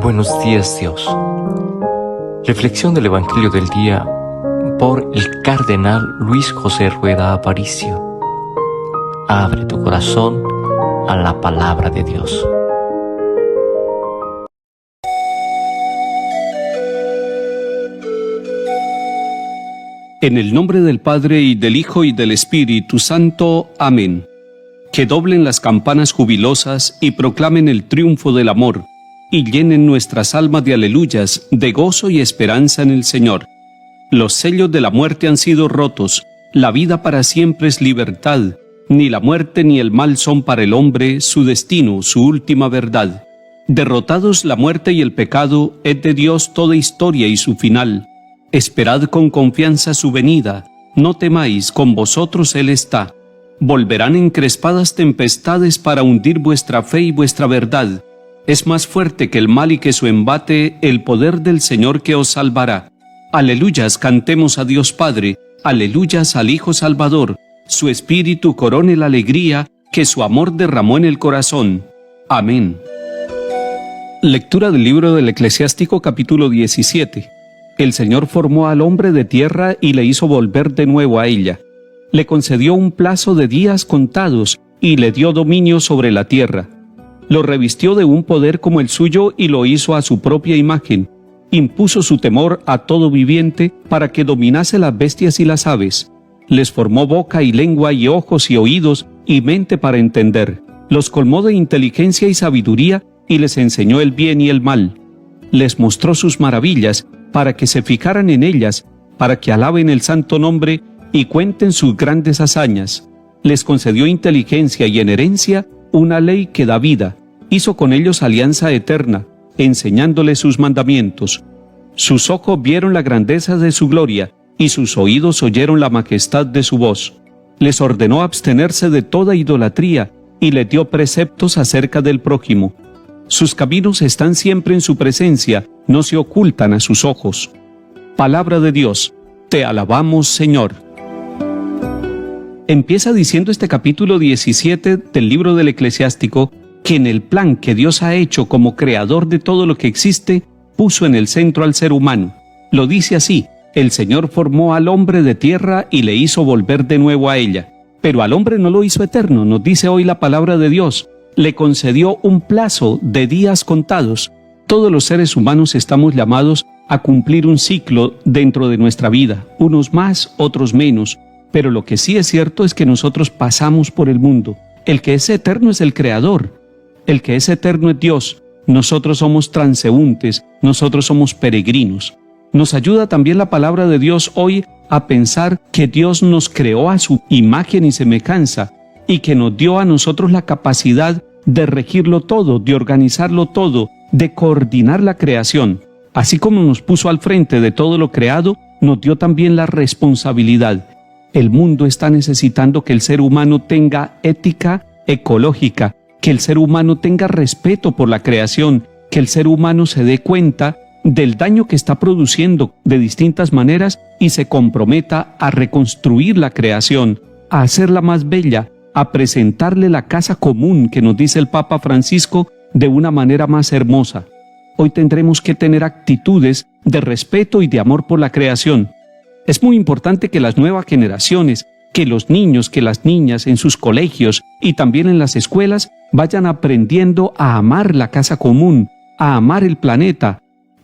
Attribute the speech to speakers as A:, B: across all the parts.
A: Buenos días, Dios. Reflexión del Evangelio del día por el Cardenal Luis José Rueda Aparicio. Abre tu corazón a la palabra de Dios.
B: En el nombre del Padre, y del Hijo, y del Espíritu Santo. Amén. Que doblen las campanas jubilosas y proclamen el triunfo del amor, y llenen nuestras almas de aleluyas, de gozo y esperanza en el Señor. Los sellos de la muerte han sido rotos, la vida para siempre es libertad, ni la muerte ni el mal son para el hombre su destino, su última verdad. Derrotados la muerte y el pecado, es de Dios toda historia y su final. Esperad con confianza su venida, no temáis, con vosotros Él está. Volverán encrespadas tempestades para hundir vuestra fe y vuestra verdad. Es más fuerte que el mal y que su embate el poder del Señor que os salvará. Aleluyas, cantemos a Dios Padre, aleluyas al Hijo Salvador. Su Espíritu corone la alegría que su amor derramó en el corazón. Amén. Lectura del libro del Eclesiástico, capítulo 17. El Señor formó al hombre de tierra y le hizo volver de nuevo a ella. Le concedió un plazo de días contados y le dio dominio sobre la tierra. Lo revistió de un poder como el suyo y lo hizo a su propia imagen. Impuso su temor a todo viviente para que dominase las bestias y las aves. Les formó boca y lengua y ojos y oídos y mente para entender. Los colmó de inteligencia y sabiduría y les enseñó el bien y el mal. Les mostró sus maravillas para que se fijaran en ellas, para que alaben el santo nombre y cuenten sus grandes hazañas. Les concedió inteligencia y en herencia una ley que da vida. Hizo con ellos alianza eterna, enseñándoles sus mandamientos. Sus ojos vieron la grandeza de su gloria, y sus oídos oyeron la majestad de su voz. Les ordenó abstenerse de toda idolatría, y les dio preceptos acerca del prójimo. Sus caminos están siempre en su presencia, no se ocultan a sus ojos. Palabra de Dios, te alabamos, Señor. Empieza diciendo este capítulo 17 del libro del Eclesiástico que en el plan que Dios ha hecho como creador de todo lo que existe, puso en el centro al ser humano. Lo dice así: el Señor formó al hombre de tierra y le hizo volver de nuevo a ella. Pero al hombre no lo hizo eterno, nos dice hoy la palabra de Dios. Le concedió un plazo de días contados. Todos los seres humanos estamos llamados a cumplir un ciclo dentro de nuestra vida, unos más, otros menos, pero lo que sí es cierto es que nosotros pasamos por el mundo. El que es eterno es el Creador, el que es eterno es Dios. Nosotros somos transeúntes, nosotros somos peregrinos. Nos ayuda también la palabra de Dios hoy a pensar que Dios nos creó a su imagen y semejanza, y que nos dio a nosotros la capacidad de regirlo todo, de organizarlo todo, de coordinar la creación. Así como nos puso al frente de todo lo creado, nos dio también la responsabilidad. El mundo está necesitando que el ser humano tenga ética ecológica, que el ser humano tenga respeto por la creación, que el ser humano se dé cuenta del daño que está produciendo de distintas maneras y se comprometa a reconstruir la creación, a hacerla más bella, a presentarle la casa común que nos dice el Papa Francisco de una manera más hermosa. Hoy tendremos que tener actitudes de respeto y de amor por la creación. Es muy importante que las nuevas generaciones, que los niños, que las niñas en sus colegios y también en las escuelas vayan aprendiendo a amar la casa común, a amar el planeta.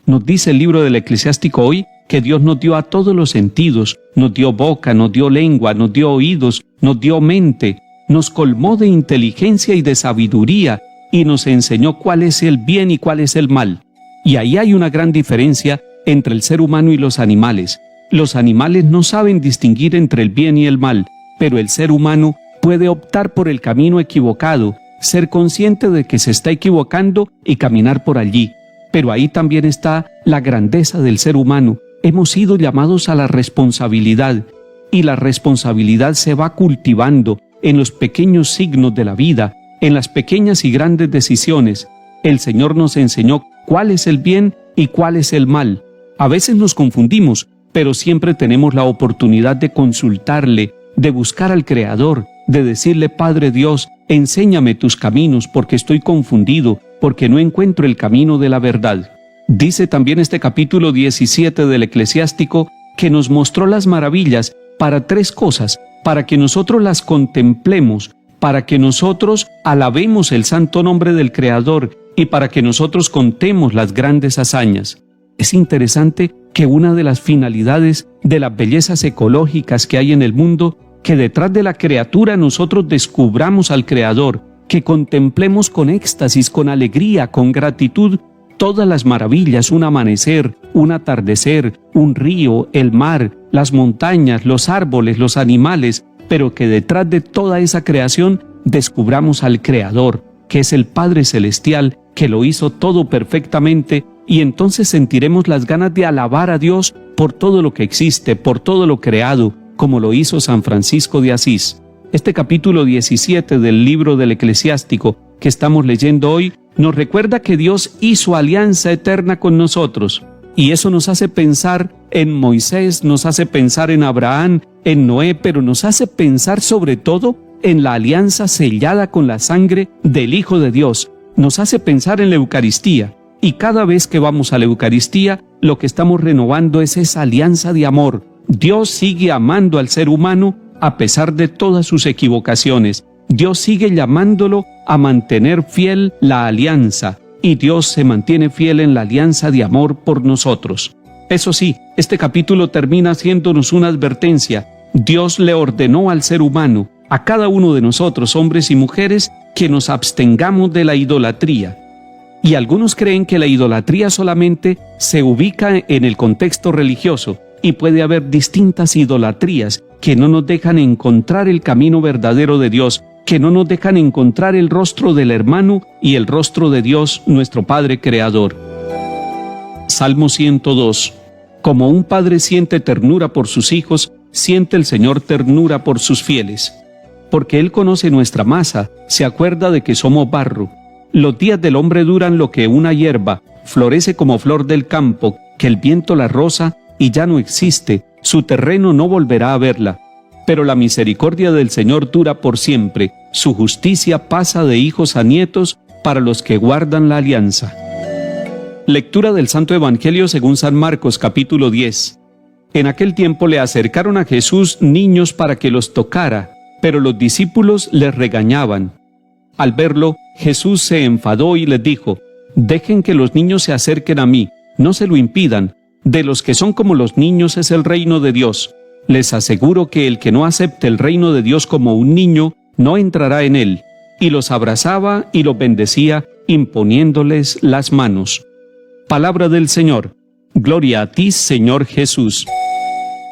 B: Nos dice el libro del Eclesiástico hoy que Dios nos dio a todos los sentidos, nos dio boca, nos dio lengua, nos dio oídos, nos dio mente, nos colmó de inteligencia y de sabiduría y nos enseñó cuál es el bien y cuál es el mal. Y ahí hay una gran diferencia entre el ser humano y los animales. Los animales no saben distinguir entre el bien y el mal, pero el ser humano puede optar por el camino equivocado, ser consciente de que se está equivocando y caminar por allí. Pero ahí también está la grandeza del ser humano. Hemos sido llamados a la responsabilidad, y la responsabilidad se va cultivando en los pequeños signos de la vida, en las pequeñas y grandes decisiones. El Señor nos enseñó cuál es el bien y cuál es el mal. A veces nos confundimos, pero siempre tenemos la oportunidad de consultarle, de buscar al Creador, de decirle: Padre Dios, enséñame tus caminos porque estoy confundido, porque no encuentro el camino de la verdad. Dice también este capítulo 17 del Eclesiástico que nos mostró las maravillas para tres cosas: para que nosotros las contemplemos, para que nosotros alabemos el santo nombre del Creador y para que nosotros contemos las grandes hazañas. Es interesante que una de las finalidades de las bellezas ecológicas que hay en el mundo, que detrás de la criatura nosotros descubramos al Creador, que contemplemos con éxtasis, con alegría, con gratitud, todas las maravillas: un amanecer, un atardecer, un río, el mar, las montañas, los árboles, los animales, pero que detrás de toda esa creación descubramos al Creador, que es el Padre Celestial, que lo hizo todo perfectamente, y entonces sentiremos las ganas de alabar a Dios por todo lo que existe, por todo lo creado, como lo hizo San Francisco de Asís. Este capítulo 17 del libro del Eclesiástico que estamos leyendo hoy nos recuerda que Dios hizo alianza eterna con nosotros, y eso nos hace pensar en Moisés, nos hace pensar en Abraham, en Noé, pero nos hace pensar sobre todo en la alianza sellada con la sangre del Hijo de Dios. Nos hace pensar en la Eucaristía, y cada vez que vamos a la Eucaristía, lo que estamos renovando es esa alianza de amor. Dios sigue amando al ser humano a pesar de todas sus equivocaciones. Dios sigue llamándolo a mantener fiel la alianza, y Dios se mantiene fiel en la alianza de amor por nosotros. Eso sí, este capítulo termina haciéndonos una advertencia. Dios le ordenó al ser humano, a cada uno de nosotros, hombres y mujeres, que nos abstengamos de la idolatría. Y algunos creen que la idolatría solamente se ubica en el contexto religioso, y puede haber distintas idolatrías que no nos dejan encontrar el camino verdadero de Dios, que no nos dejan encontrar el rostro del hermano y el rostro de Dios, nuestro Padre Creador. Salmo 102. Como un padre siente ternura por sus hijos, siente el Señor ternura por sus fieles. Porque Él conoce nuestra masa, se acuerda de que somos barro. Los días del hombre duran lo que una hierba, florece como flor del campo, que el viento la roza y ya no existe, su terreno no volverá a verla. Pero la misericordia del Señor dura por siempre, su justicia pasa de hijos a nietos para los que guardan la alianza. Lectura del Santo Evangelio según San Marcos, capítulo 10. En aquel tiempo le acercaron a Jesús niños para que los tocara, pero los discípulos les regañaban. Al verlo, Jesús se enfadó y les dijo: «Dejen que los niños se acerquen a mí, no se lo impidan. De los que son como los niños es el reino de Dios. Les aseguro que el que no acepte el reino de Dios como un niño, no entrará en él». Y los abrazaba y los bendecía, imponiéndoles las manos. Palabra del Señor. Gloria a ti, Señor Jesús.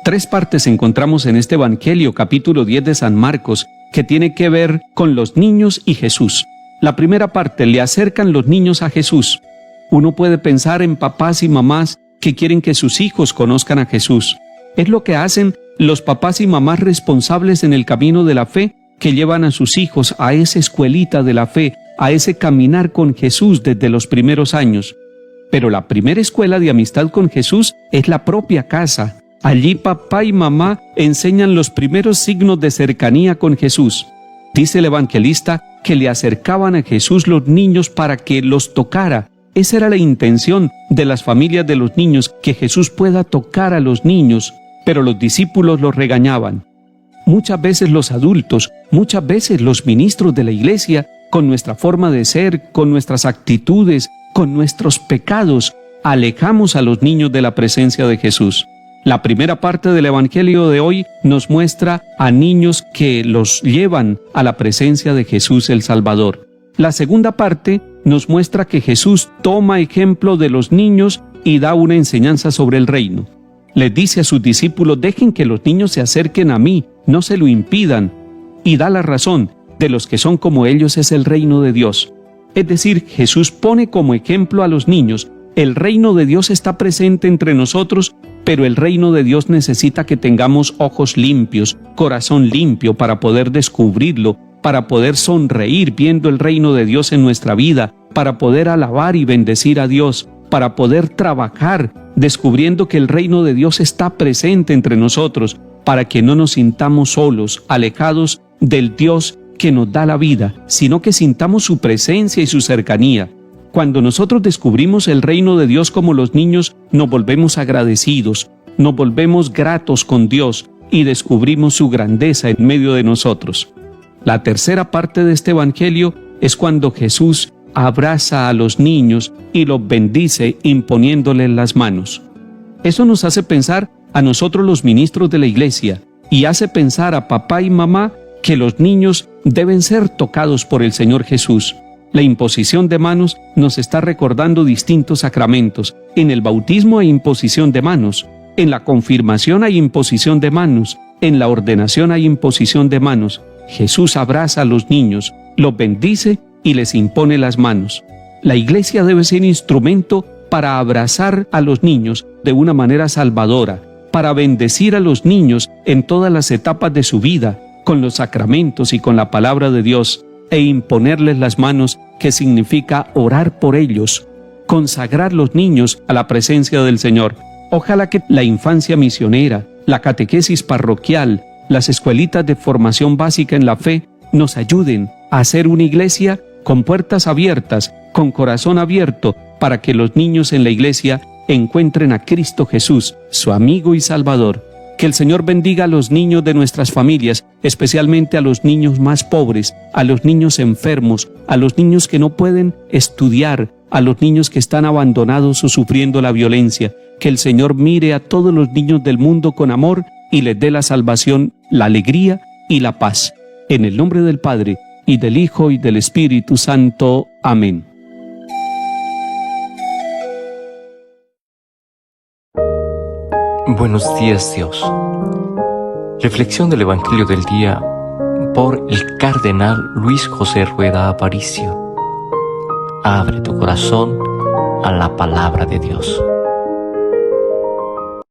B: Tres partes encontramos en este Evangelio, capítulo 10 de San Marcos, que tiene que ver con los niños y Jesús. La primera parte: le acercan los niños a Jesús. Uno puede pensar en papás y mamás que quieren que sus hijos conozcan a Jesús. Es lo que hacen los papás y mamás responsables en el camino de la fe, que llevan a sus hijos a esa escuelita de la fe, a ese caminar con Jesús desde los primeros años. Pero la primera escuela de amistad con Jesús es la propia casa. Allí papá y mamá enseñan los primeros signos de cercanía con Jesús. Dice el evangelista que le acercaban a Jesús los niños para que los tocara. Esa era la intención de las familias de los niños, que Jesús pueda tocar a los niños, pero los discípulos los regañaban. Muchas veces los adultos, muchas veces los ministros de la iglesia, con nuestra forma de ser, con nuestras actitudes, con nuestros pecados, alejamos a los niños de la presencia de Jesús. La primera parte del Evangelio de hoy nos muestra a niños que los llevan a la presencia de Jesús el Salvador. La segunda parte nos muestra que Jesús toma ejemplo de los niños y da una enseñanza sobre el reino. Les dice a sus discípulos: dejen que los niños se acerquen a mí, no se lo impidan. Y da la razón: de los que son como ellos es el reino de Dios. Es decir, Jesús pone como ejemplo a los niños. El reino de Dios está presente entre nosotros, pero el reino de Dios necesita que tengamos ojos limpios, corazón limpio para poder descubrirlo, para poder sonreír viendo el reino de Dios en nuestra vida, para poder alabar y bendecir a Dios, para poder trabajar descubriendo que el reino de Dios está presente entre nosotros, para que no nos sintamos solos, alejados del Dios que nos da la vida, sino que sintamos su presencia y su cercanía. Cuando nosotros descubrimos el reino de Dios como los niños, nos volvemos agradecidos, nos volvemos gratos con Dios y descubrimos su grandeza en medio de nosotros. La tercera parte de este evangelio es cuando Jesús abraza a los niños y los bendice imponiéndoles las manos. Eso nos hace pensar a nosotros los ministros de la iglesia y hace pensar a papá y mamá que los niños deben ser tocados por el Señor Jesús. La imposición de manos nos está recordando distintos sacramentos. En el bautismo hay imposición de manos, en la confirmación hay imposición de manos, en la ordenación hay imposición de manos. Jesús abraza a los niños, los bendice y les impone las manos. La iglesia debe ser instrumento para abrazar a los niños de una manera salvadora, para bendecir a los niños en todas las etapas de su vida, con los sacramentos y con la palabra de Dios, e imponerles las manos, que significa orar por ellos, consagrar los niños a la presencia del Señor. Ojalá que la infancia misionera, la catequesis parroquial, las escuelitas de formación básica en la fe nos ayuden a hacer una iglesia con puertas abiertas, con corazón abierto, para que los niños en la iglesia encuentren a Cristo Jesús, su amigo y Salvador. Que el Señor bendiga a los niños de nuestras familias, especialmente a los niños más pobres, a los niños enfermos, a los niños que no pueden estudiar, a los niños que están abandonados o sufriendo la violencia. Que el Señor mire a todos los niños del mundo con amor y les dé la salvación, la alegría y la paz. En el nombre del Padre, y del Hijo, y del Espíritu Santo. Amén.
A: Buenos días, Dios. Reflexión del Evangelio del día por el Cardenal Luis José Rueda Aparicio. Abre tu corazón a la palabra de Dios.